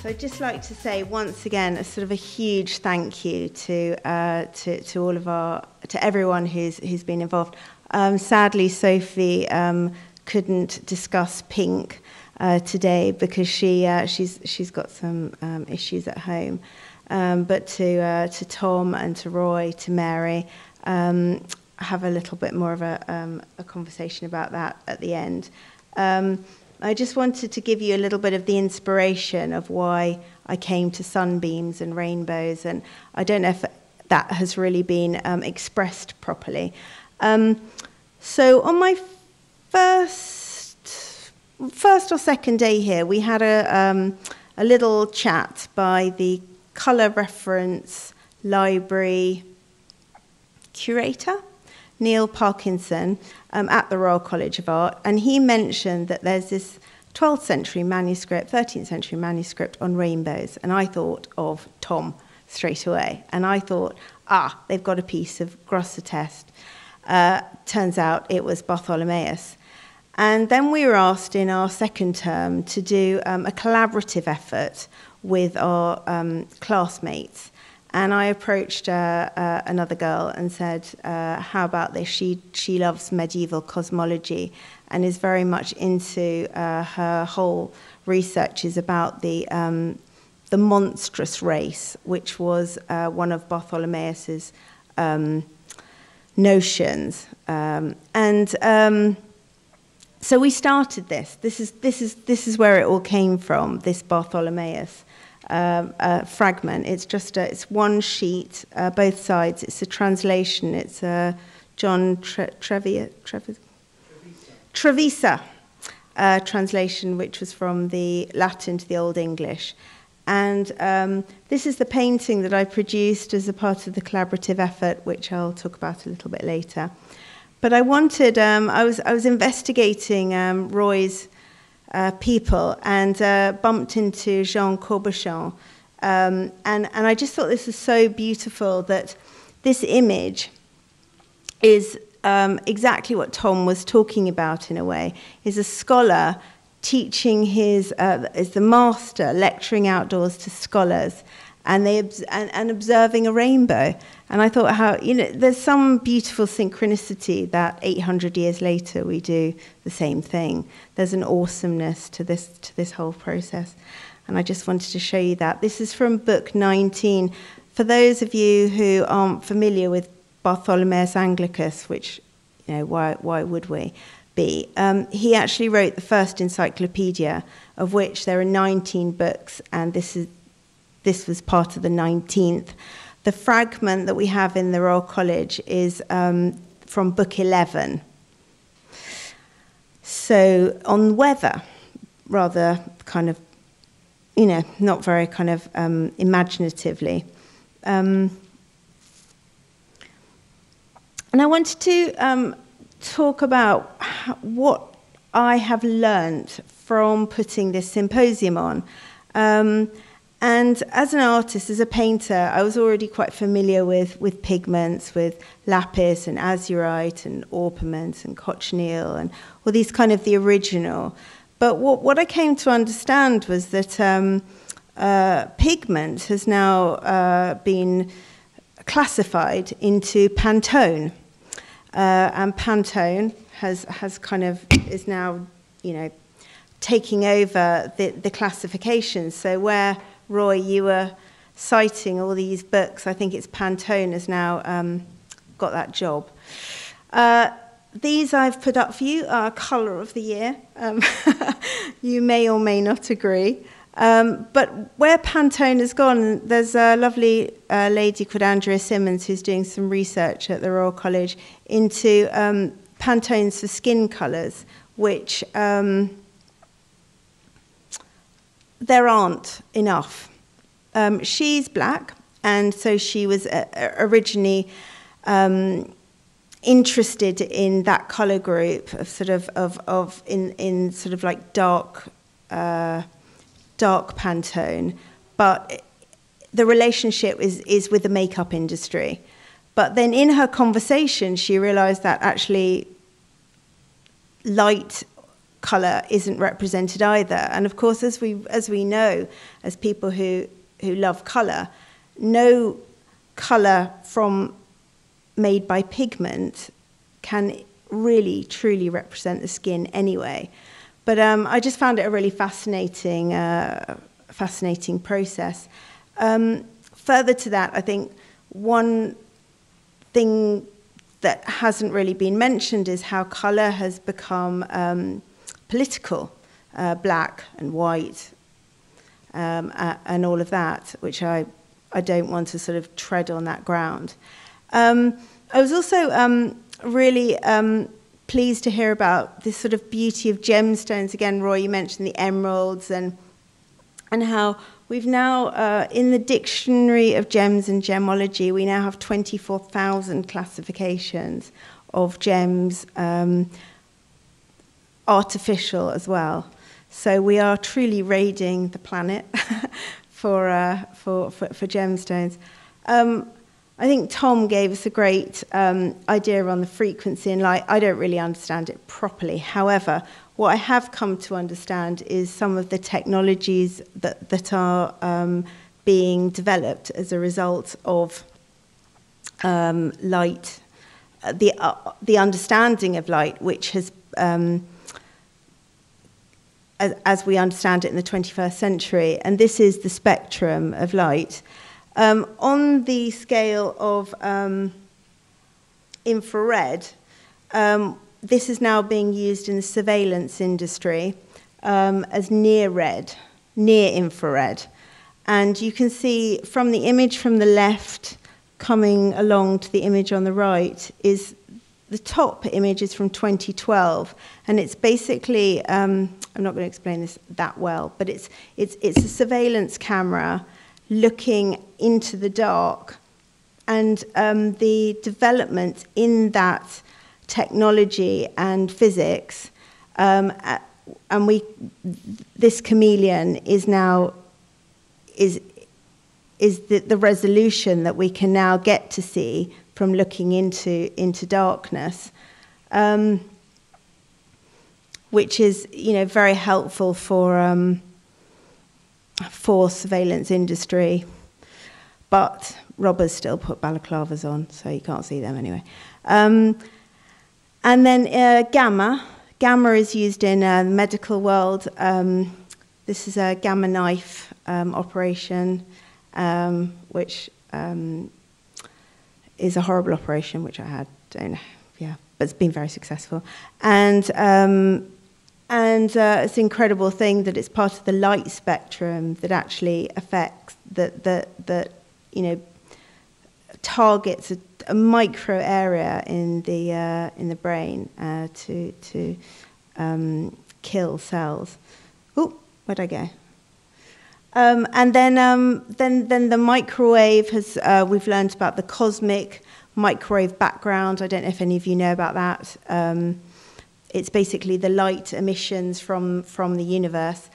So I'd just like to say once again a sort of a huge thank you to all of to everyone who's been involved. Sadly, Sophie couldn't discuss pink today because she's got some issues at home. But to Tom and to Roy, to Mary, have a little bit more of a conversation about that at the end. I just wanted to give you a little bit of the inspiration of why I came to sunbeams and rainbows, and I don't know if that has really been expressed properly. So on my first or second day here, we had a little chat by the colour reference library curator, Neil Parkinson, at the Royal College of Art, and he mentioned that there's this 12th century manuscript, 13th century manuscript on rainbows, and I thought of Tom straight away, and I thought, they've got a piece of Grosseteste. Turns out it was Bartholomeus. And then we were asked in our second term to do a collaborative effort with our classmates. And I approached another girl and said, how about this? She loves medieval cosmology and is very much into her whole research is about the monstrous race, which was one of Bartholomeus's notions. So we started this. This is where it all came from, this Bartholomeus fragment. It's one sheet, both sides. It's a translation. It's a John Trevisa translation, which was from the Latin to the Old English. And this is the painting that I produced as a part of the collaborative effort, which I'll talk about a little bit later. But I wanted, I was investigating Roy's people and bumped into Jean Corbichon. And I just thought this was so beautiful that this image is exactly what Tom was talking about in a way, is a scholar teaching is the master lecturing outdoors to scholars and observing a rainbow. And I thought how, there's some beautiful synchronicity that 800 years later we do the same thing. There's an awesomeness to this whole process. And I just wanted to show you that. This is from book 19. For those of you who aren't familiar with Bartholomeus Anglicus, which, why would we be? He actually wrote the first encyclopedia, of which there are 19 books, and this was part of the 19th. The fragment that we have in the Royal College is from book 11. So on weather, rather kind of, not very kind of imaginatively. And I wanted to talk about what I have learned from putting this symposium on. And as an artist, as a painter, I was already quite familiar with pigments, with lapis and azurite and orpiment and cochineal and all these kind of the original. But what I came to understand was that pigment has now been classified into Pantone. And Pantone has kind of is now, taking over the classifications. So where, Roy, you were citing all these books, I think it's Pantone has now got that job. These I've put up for you are colour of the year. You may or may not agree. But where Pantone has gone, there's a lovely lady called Andrea Simmons who's doing some research at the Royal College into Pantones for skin colours, which there aren't enough. She's black, and so she was originally interested in that colour group of sort of in sort of like dark Pantone, but the relationship is with the makeup industry. But then in her conversation, she realised that actually light colour isn't represented either. And of course, as we know, as people who love colour, no colour made by pigment can really truly represent the skin anyway. But I just found it a really fascinating process. Further to that, I think one thing that hasn't really been mentioned is how colour has become political, black and white, and all of that, which I don't want to sort of tread on that ground. I was also really pleased to hear about this sort of beauty of gemstones. Again, Roy, you mentioned the emeralds and how we've now, in the Dictionary of Gems and Gemology, we now have 24,000 classifications of gems, artificial as well. So we are truly raiding the planet for gemstones. I think Tom gave us a great idea on the frequency and light. I don't really understand it properly. However, what I have come to understand is some of the technologies that are being developed as a result of light, the understanding of light, which has, as we understand it in the 21st century, and this is the spectrum of light. On the scale of infrared, this is now being used in the surveillance industry as near infrared. And you can see from the image from the left coming along to the image on the right is the top image is from 2012. And it's basically, I'm not going to explain this that well, but it's a surveillance camera looking into the dark, and the development in that technology and physics, this chameleon is now the resolution that we can now get to see from looking into darkness, which is very helpful for surveillance industry, but robbers still put balaclavas on, so you can't see them anyway. And then gamma. Gamma is used in the medical world. This is a gamma knife operation, which is a horrible operation, which I had, but it's been very successful. And it's an incredible thing that it's part of the light spectrum that actually affects, that targets a micro area in the brain to kill cells. Oh, where'd I go? And then the microwave has. We've learned about the cosmic microwave background. I don't know if any of you know about that. It's basically the light emissions from the universe.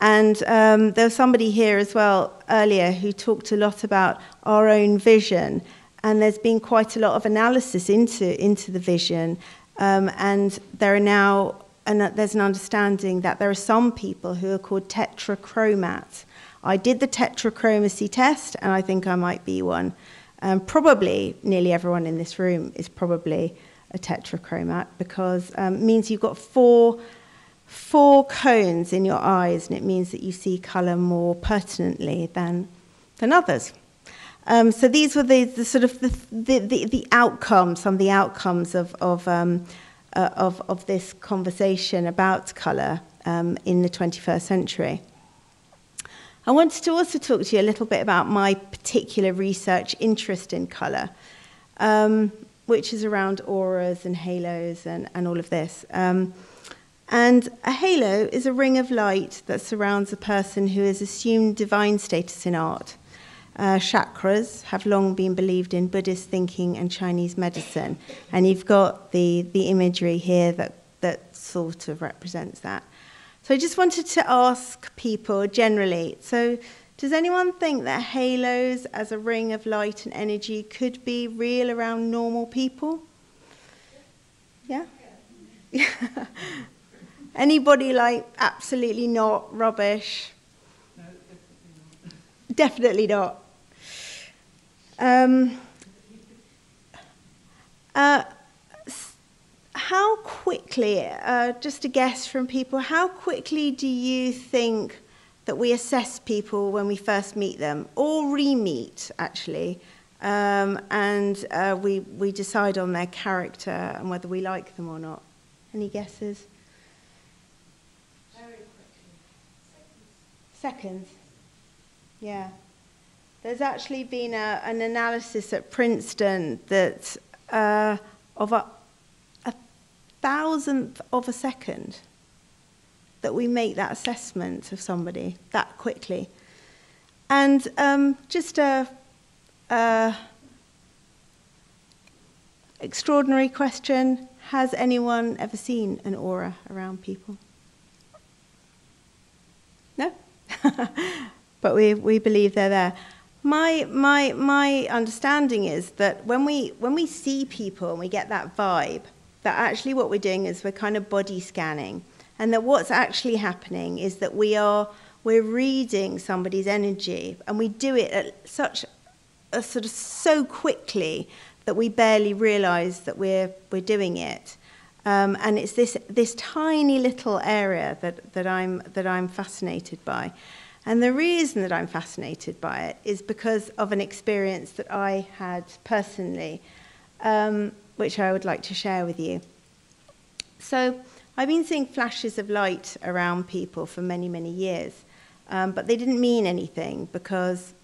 And there was somebody here as well earlier who talked a lot about our own vision. And there's been quite a lot of analysis into the vision. And there are now, and there's an understanding that there are some people who are called tetrachromats. I did the tetrachromacy test, and I think I might be one. Probably nearly everyone in this room is probably a tetrachromat, because it means you've got four cones in your eyes, and it means that you see colour more pertinently than others. So these were the sort of the outcomes, some of the outcomes of this conversation about colour in the 21st century. I wanted to also talk to you a little bit about my particular research interest in colour, which is around auras and halos and all of this. And a halo is a ring of light that surrounds a person who has assumed divine status in art. Chakras have long been believed in Buddhist thinking and Chinese medicine, and you've got the imagery here that sort of represents that. So I just wanted to ask people generally, so does anyone think that halos as a ring of light and energy could be real around normal people? Yeah? Anybody like absolutely not, rubbish? No, definitely not. Definitely not. How quickly, just a guess from people, how quickly do you think that we assess people when we first meet them, or re-meet, actually, and we decide on their character and whether we like them or not? Any guesses? Very quickly. Seconds. Yeah. There's actually been an analysis at Princeton that of a thousandth of a second that we make that assessment of somebody that quickly. And just a extraordinary question: has anyone ever seen an aura around people? No? But we believe they're there. My understanding is that when we see people and we get that vibe, that actually what we're doing is we're kind of body scanning, and that what's actually happening is that we're reading somebody's energy, and we do it at such a sort of so quickly that we barely realise that we're doing it. And it's this tiny little area that I'm fascinated by. And the reason that I'm fascinated by it is because of an experience that I had personally, which I would like to share with you. So I've been seeing flashes of light around people for many, many years, but they didn't mean anything because,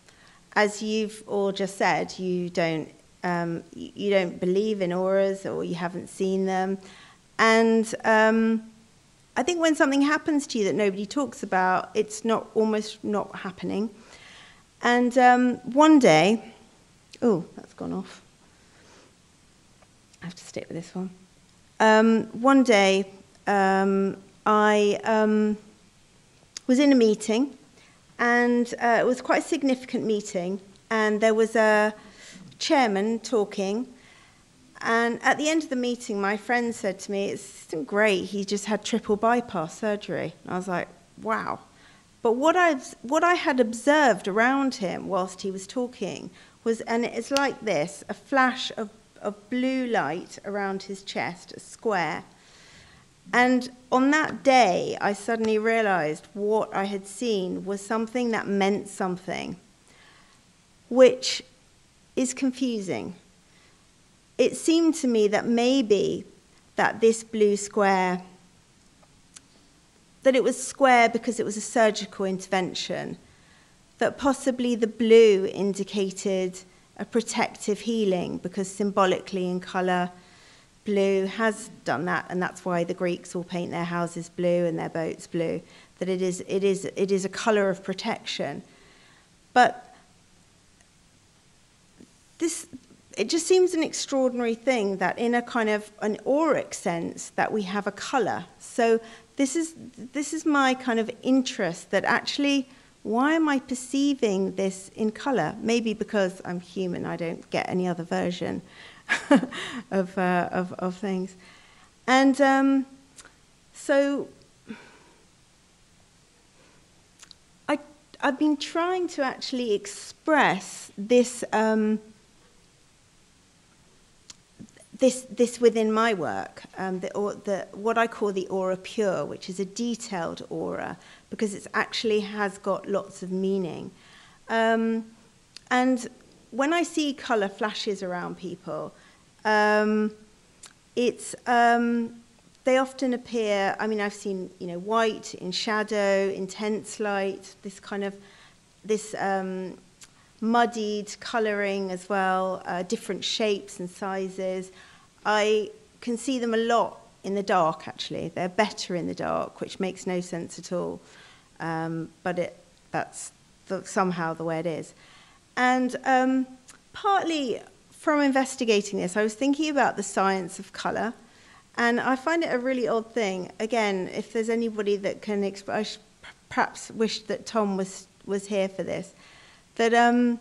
as you've all just said, you don't believe in auras, or you haven't seen them. And I think when something happens to you that nobody talks about, it's almost not happening. And one day, oh, that's gone off. I have to stick with this one. One day, I was in a meeting, and it was quite a significant meeting, and there was a chairman talking. And at the end of the meeting, my friend said to me, "It's great, he just had triple bypass surgery." And I was like, wow. But what I had observed around him whilst he was talking was, and it's like this, a flash of blue light around his chest, a square. And on that day, I suddenly realised what I had seen was something that meant something, which is confusing. It seemed to me that maybe that this blue square, that it was square because it was a surgical intervention, that possibly the blue indicated a protective healing because symbolically in colour, blue has done that, and that's why the Greeks all paint their houses blue and their boats blue, that it is a colour of protection. But it just seems an extraordinary thing that in a kind of an auric sense that we have a colour. So this is my kind of interest, that actually, why am I perceiving this in colour? Maybe because I'm human, I don't get any other version of things. And so I've been trying to actually express this this within my work, what I call the aura pure, which is a detailed aura, because it actually has got lots of meaning. And when I see colour flashes around people, they often appear, I mean, I've seen, white in shadow, intense light, this kind of, muddied colouring as well, different shapes and sizes. I can see them a lot in the dark, actually. They're better in the dark, which makes no sense at all. But that's somehow the way it is. And partly from investigating this, I was thinking about the science of colour. And I find it a really odd thing. Again, if there's anybody that can explain, I perhaps wish that Tom was here for this. That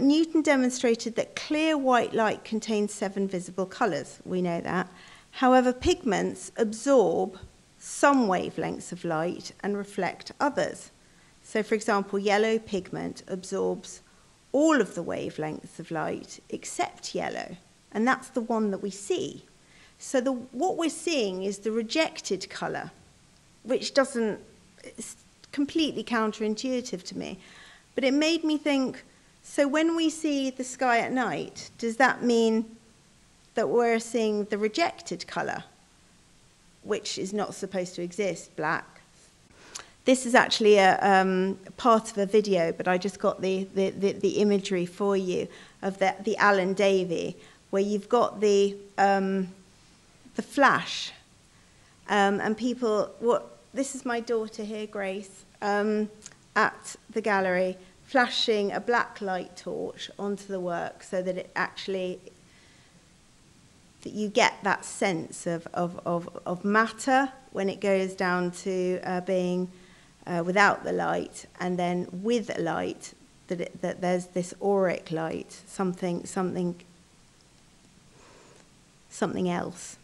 Newton demonstrated that clear white light contains 7 visible colours. We know that. However, pigments absorb some wavelengths of light and reflect others. So, for example, yellow pigment absorbs all of the wavelengths of light except yellow, and that's the one that we see. So what we're seeing is the rejected colour, which it's completely counterintuitive to me. But it made me think, so when we see the sky at night, does that mean that we're seeing the rejected colour, which is not supposed to exist, black? This is actually a part of a video, but I just got the imagery for you of the Alan Davey, where you've got the flash, and people. This is my daughter here, Grace, at the gallery, flashing a black light torch onto the work, so that it actually that you get that sense of matter when it goes down to being without the light, and then with the light, that there's this auric light, something else.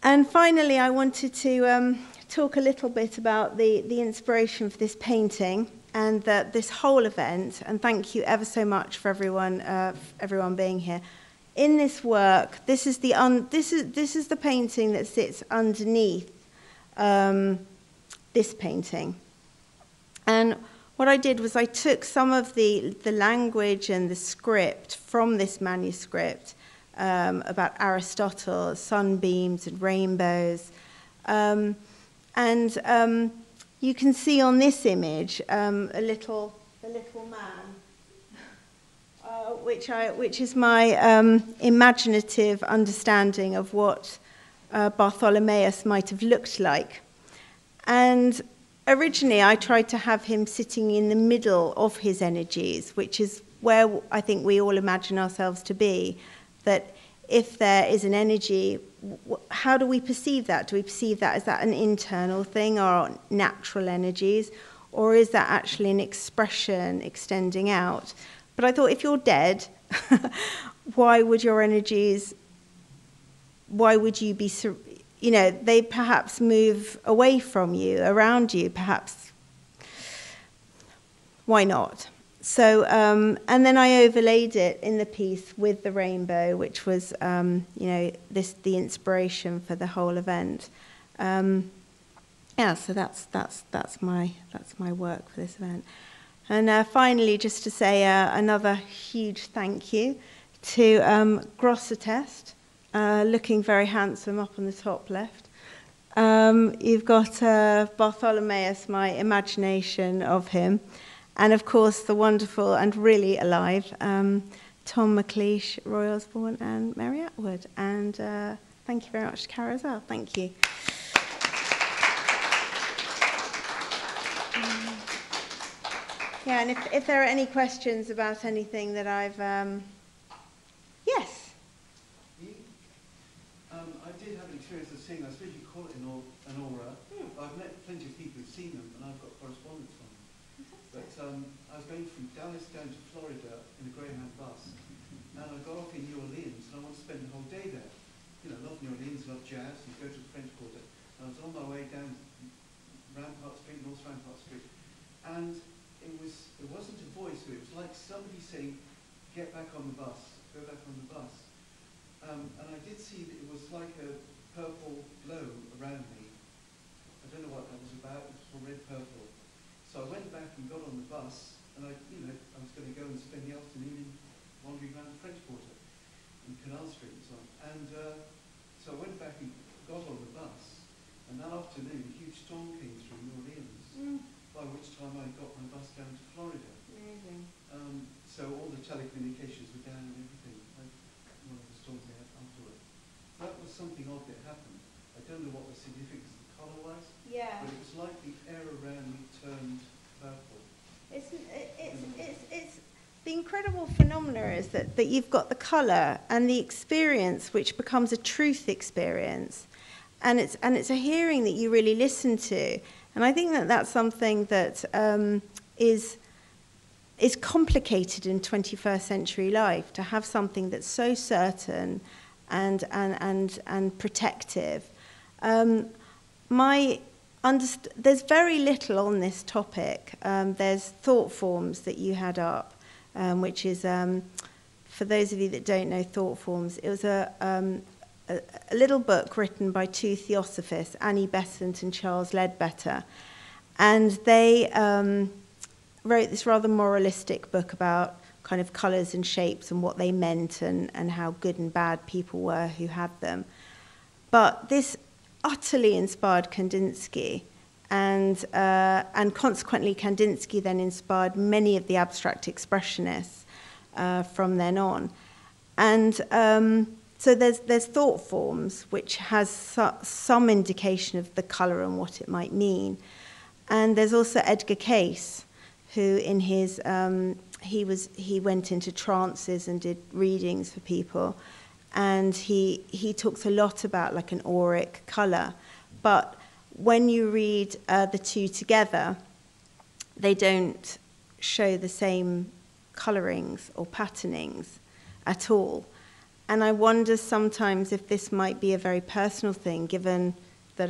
And finally, I wanted to talk a little bit about the inspiration for this painting and this whole event. And thank you ever so much for everyone being here. In this work, this is the painting that sits underneath this painting. And what I did was I took some of the language and the script from this manuscript about Aristotle, sunbeams and rainbows. And you can see on this image a little man, which is my imaginative understanding of what Bartholomeus might have looked like. And originally I tried to have him sitting in the middle of his energies, which is where I think we all imagine ourselves to be, that if there is an energy, how do we perceive that? Do we perceive that as that an internal thing, or natural energies, or is that actually an expression extending out? But I thought, if you're dead, why would your energies, why would you be, they perhaps move away from you, around you, perhaps. Why not? So, and then I overlaid it in the piece with the rainbow, which was, the inspiration for the whole event. So that's my work for this event. And finally, just to say another huge thank you to Grosseteste, looking very handsome up on the top left. You've got Bartholomeus, my imagination of him. And of course, the wonderful and really alive Tom McLeish, Roy Osborne, and Mary Atwood. And thank you very much to Cara as well. Thank you. Yeah, and if there are any questions about anything that I've... Yes? I did have an experience of seeing, I suppose you call it an aura. I've met plenty of people who've seen them, and I've got correspondence on them. But I was going from Dallas down to Florida in a Greyhound bus, and I got off in New Orleans, and I wanted to spend the whole day there. I love New Orleans, love jazz, and go to the French Quarter. And I was on my way down Rampart Street, North Rampart Street, and it wasn't a voice, but it was like somebody saying, get back on the bus, go back on the bus. And I did see that it was like a purple glow around me. I don't know what that was about, it was red purple. So I went back and got on the bus, and I was going to go and spend the afternoon wandering around the French Quarter and Canal Street and so on. And so I went back and got on the bus, and that afternoon a huge storm came through New Orleans, by which time I got my bus down to Florida. Amazing. So all the telecommunications were down and everything, like one of the storms they had afterwards. That was something odd that happened. I don't know what the significance of the colour was, Yeah. but it was like the air around me turned purple. It's the incredible phenomena is that you've got the colour and the experience, which becomes a truth experience, and it's a hearing that you really listen to. And I think that that's something that is complicated in 21st century life, to have something that's so certain and protective. there's very little on this topic. There's thought forms that you had up, which is, for those of you that don't know thought forms, it was a little book written by two theosophists, Annie Besant and Charles Ledbetter, and they wrote this rather moralistic book about kind of colours and shapes and what they meant and how good and bad people were who had them. But this utterly inspired Kandinsky, and consequently Kandinsky then inspired many of the abstract expressionists from then on. And so there's thought forms, which has some indication of the colour and what it might mean. And there's also Edgar Cayce, who in his he went into trances and did readings for people, and he talks a lot about like an auric colour. But when you read the two together, they don't show the same colourings or patternings at all. And I wonder sometimes if this might be a very personal thing, given that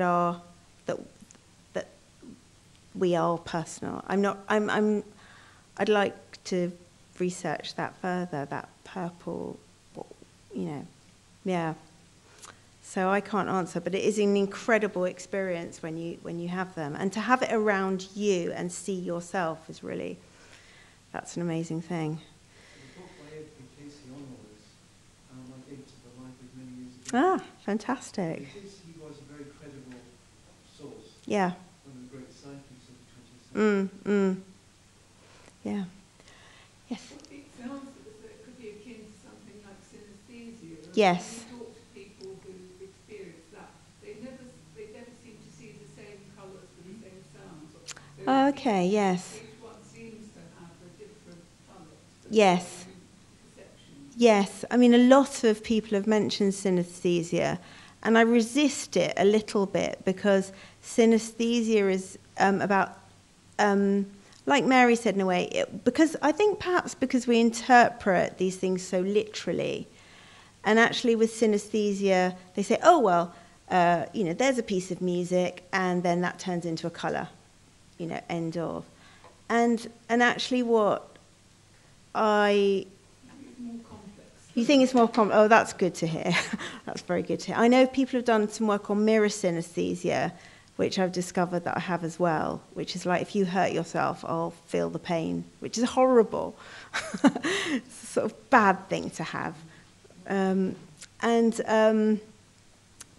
that we are personal. I'd like to research that further, that purple, yeah. So I can't answer, but it is an incredible experience when you have them. And to have it around you and see yourself is really, that's an amazing thing. The book by Edgar Cayce I gave to the library many years ago. Ah, fantastic. Because he was a very credible source. Yeah. One of the great psychics of the 20th century. Yeah. Yes. It sounds as though it could be akin to something like synesthesia. Yes. When you talk to people who experience that, they never seem to see the same colours or the same sounds. Okay, yes. Each one seems to have a different colour. Yes. Perception. Yes. I mean, a lot of people have mentioned synesthesia, and I resist it a little bit because synesthesia is about... like Mary said in a way, because I think perhaps because we interpret these things so literally, and actually with synesthesia, they say, oh, well, there's a piece of music, and then that turns into a colour, end of. And actually what I... It's more complex. You think it's more complex? Oh, that's good to hear. That's very good to hear. I know people have done some work on mirror synesthesia, which I've discovered that I have as well, which is like if you hurt yourself, I'll feel the pain, which is horrible. It's a sort of bad thing to have.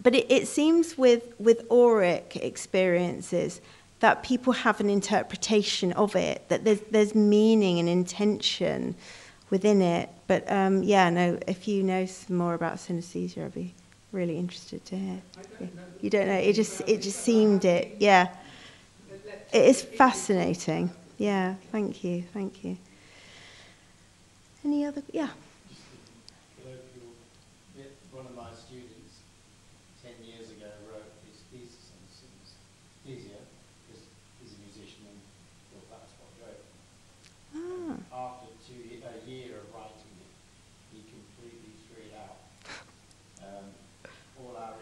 But it seems with auric experiences that people have an interpretation of it, that there's meaning and intention within it. But if you know some more about synesthesia, I'd be really interested to hear. You don't know, it just seemed it, yeah. It is fascinating. Yeah, thank you. Any other, yeah. One of my students 10 years ago wrote his thesis on synesthesia, because he's a musician and thought that's what wrote. After a year of writing it, he completely threw it out. All our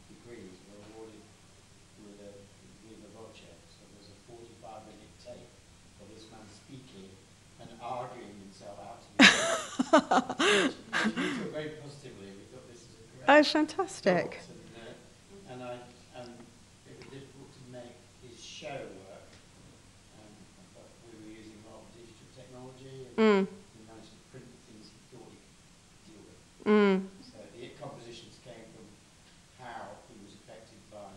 degrees were awarded with a viva voce, so there's a 45-minute tape of this man speaking and arguing himself out to the which we took very positively. We thought this is a great Fantastic. and it was difficult to make his show work. But we were using a lot of digital technology and we managed to print the things he thought he could deal with. So the compositions came from how he was affected by.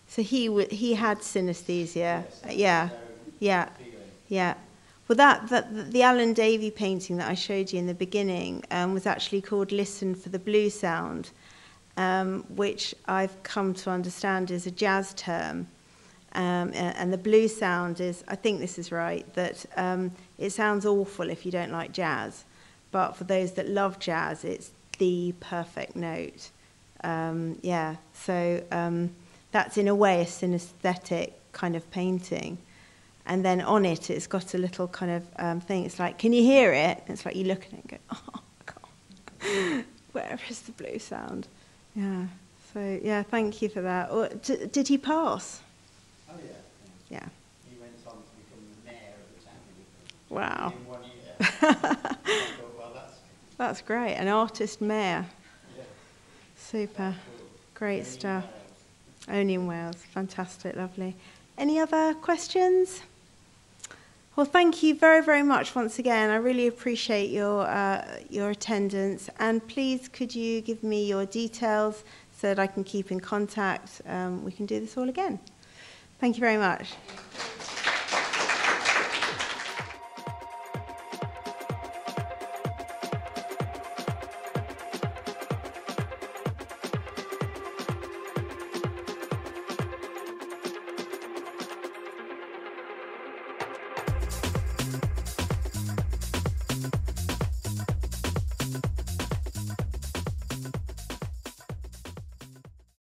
So he had synesthesia. Yes, Yeah. Well, the Alan Davey painting that I showed you in the beginning was actually called "Listen for the Blue Sound," which I've come to understand is a jazz term. And the blue sound is, I think this is right, that it sounds awful if you don't like jazz, but for those that love jazz, it's the perfect note. So that's in a way a synesthetic kind of painting. And then on it, it's got a little kind of thing. It's like, can you hear it? And it's like you look at it and go, oh, God, where is the blue sound? Yeah, So, yeah, thank you for that. Did he pass? Oh, yeah. Yeah. He went on to become the mayor of the town. Wow. In 1 year. I thought, well, That's great. An artist mayor. yeah. Super. Cool. Great Only in stuff. Wales. Only in Wales. Fantastic. Lovely. Any other questions? Well, thank you very, very much once again. I really appreciate your attendance. And please, could you give me your details so that I can keep in contact? We can do this all again. Thank you very much.